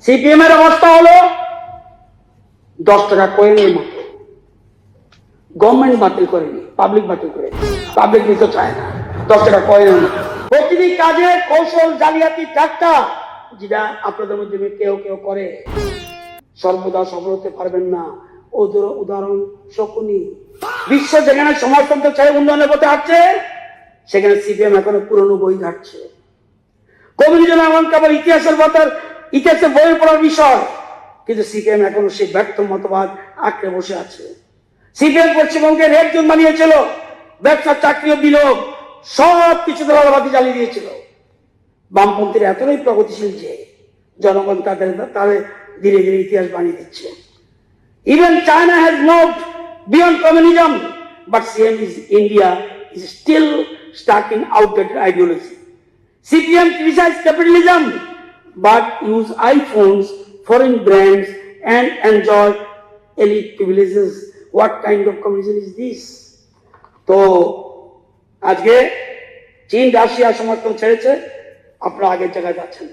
CPM এর অবস্থা হলো 10 টাকা কয়েনের মতো। গভর্নমেন্ট বাতিল করেনি, পাবলিক বাতিল করেনি, পাবলিক নিতে চায় না। 10 টাকা কয়েনের মতো প্রতিটি কাজে কৌশল, জালিয়াতি, ঠাট্টা, যেটা আপনাদের মধ্যে কেউ কেউ করে, সর্বদা সফল হতে পারবেন না। উদাহরণ শকুনি। বিশ্ব যেখানে সমাজতন্ত্র ছেড়ে উন্নয়নের পথে হাঁটছে, সেখানে সিপিএম এখনো পুরনো বই ঘাটছে। কমিউনিজম এমন কেবল ইতিহাসের বই পড়ার বিষয়, কিন্তু সিপিএম এখনো সেই ব্যর্থ মতবাদ আঁকড়ে বসে আছে। সিপিএম পশ্চিমবঙ্গে রেড জোন বানিয়েছিল, ব্যবসা, চাকরি ও বিনিয়োগ সব কিছু দলাবাদি জ্বালিয়ে দিয়েছিল। বামপন্থীরা এতটাই প্রগতিশীল যে জনগণ তাদের ধীরে ধীরে ইতিহাস বানিয়ে দিচ্ছে। Even China has moved beyond communism, but India is still stuck in outdated ideology. CPM criticizes capitalism, but use iPhones, foreign brands, and enjoy elite privileges. What kind of communism is this? তো আজকে চীন, Russia সমর্থন ছেড়েছে, আপনারা আগের জায়গায় যাচ্ছেন।